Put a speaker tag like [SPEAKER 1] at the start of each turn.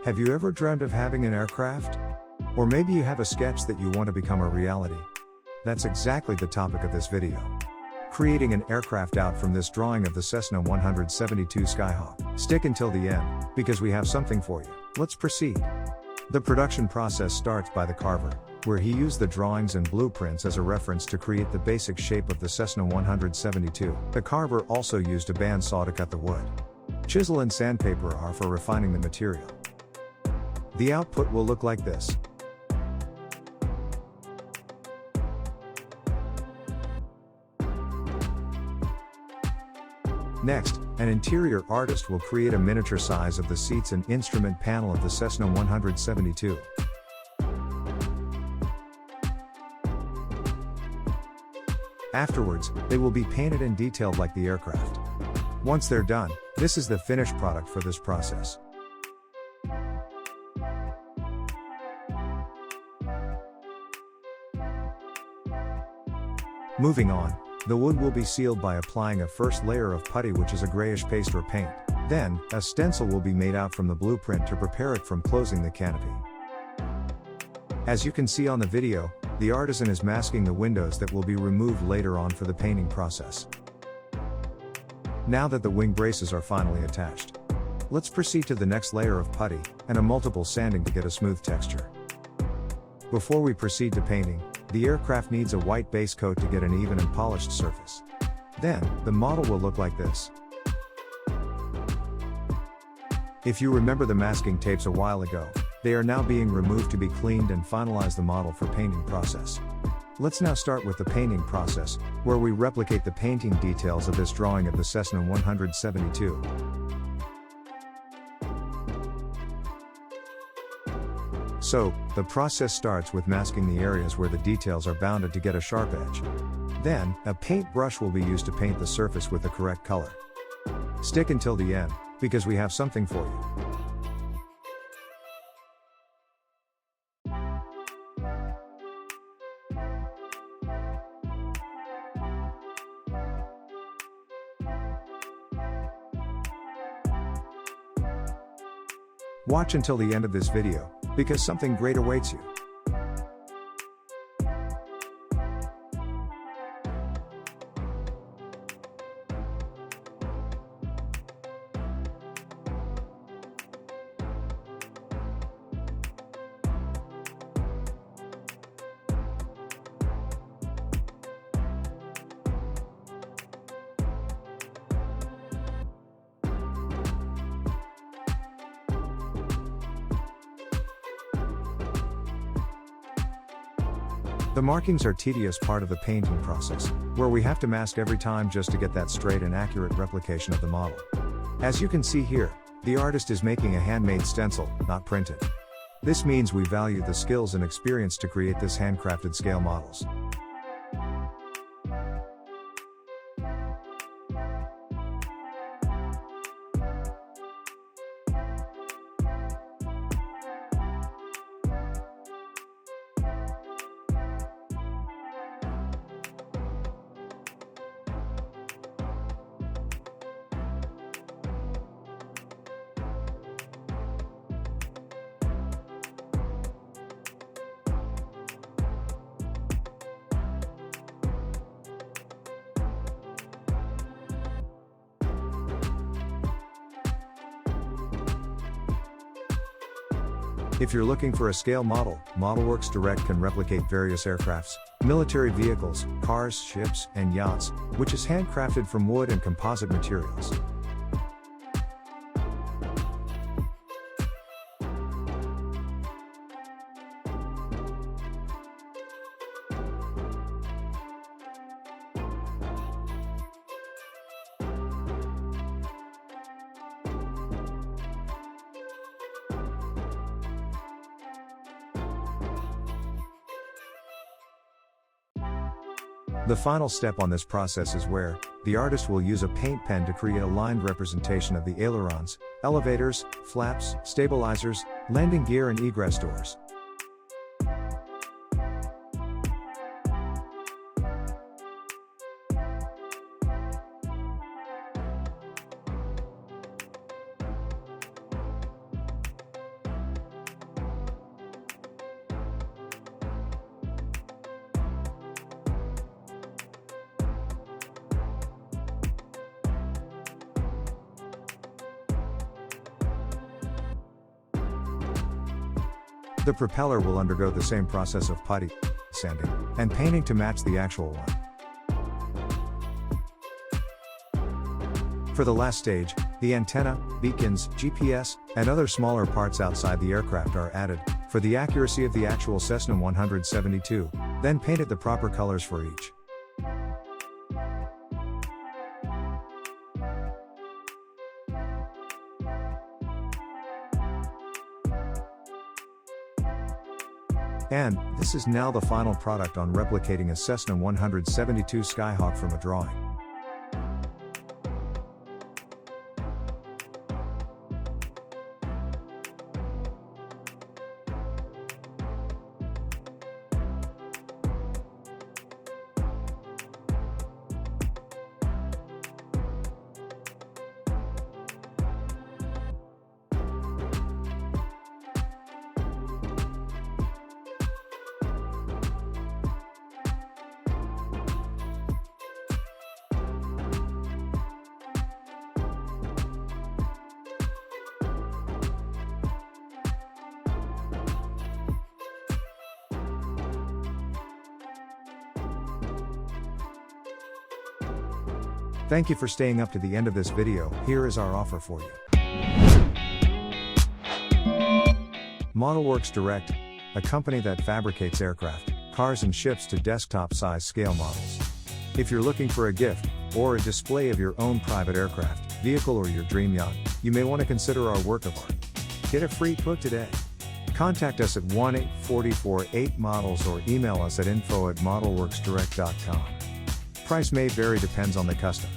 [SPEAKER 1] Have you ever dreamt of having an aircraft? Or maybe you have a sketch that you want to become a reality. That's exactly the topic of this video. Creating an aircraft out from this drawing of the Cessna 172 Skyhawk. Stick until the end, because we have something for you. Let's proceed. The production process starts by the carver, where he used the drawings and blueprints as a reference to create the basic shape of the Cessna 172. The carver also used a bandsaw to cut the wood. Chisel and sandpaper are for refining the material. The output will look like this. Next, an interior artist will create a miniature size of the seats and instrument panel of the Cessna 172. Afterwards, they will be painted and detailed like the aircraft. Once they're done, this is the finished product for this process. Moving on, the wood will be sealed by applying a first layer of putty, which is a grayish paste or paint. Then, a stencil will be made out from the blueprint to prepare it from closing the canopy. As you can see on the video, the artisan is masking the windows that will be removed later on for the painting process. Now that the wing braces are finally attached, let's proceed to the next layer of putty and a multiple sanding to get a smooth texture. Before we proceed to painting, the aircraft needs a white base coat to get an even and polished surface. Then, the model will look like this. If you remember the masking tapes a while ago, they are now being removed to be cleaned and finalize the model for painting process. Let's now start with the painting process, where we replicate the painting details of this drawing of the Cessna 172. So, the process starts with masking the areas where the details are bounded to get a sharp edge. Then, a paintbrush will be used to paint the surface with the correct color. Stick until the end, because we have something for you. Watch until the end of this video, because something great awaits you. The markings are tedious part of the painting process, where we have to mask every time just to get that straight and accurate replication of the model. As you can see here, the artist is making a handmade stencil, not printed. This means we value the skills and experience to create this handcrafted scale models. If you're looking for a scale model, Modelworks Direct can replicate various aircrafts, military vehicles, cars, ships, and yachts, which is handcrafted from wood and composite materials. The final step on this process is where the artist will use a paint pen to create a lined representation of the ailerons, elevators, flaps, stabilizers, landing gear and egress doors. The propeller will undergo the same process of putty, sanding, and painting to match the actual one. For the last stage, the antenna, beacons, GPS, and other smaller parts outside the aircraft are added, for the accuracy of the actual Cessna 172, then painted the proper colors for each. And, this is now the final product on replicating a Cessna 172 Skyhawk from a drawing. Thank you for staying up to the end of this video. Here is our offer for you. Modelworks Direct, a company that fabricates aircraft, cars and ships to desktop-size scale models. If you're looking for a gift, or a display of your own private aircraft, vehicle or your dream yacht, you may want to consider our work of art. Get a free quote today. Contact us at 1-844-8-MODELS or email us at info@modelworksdirect.com. Price may vary, depends on the custom.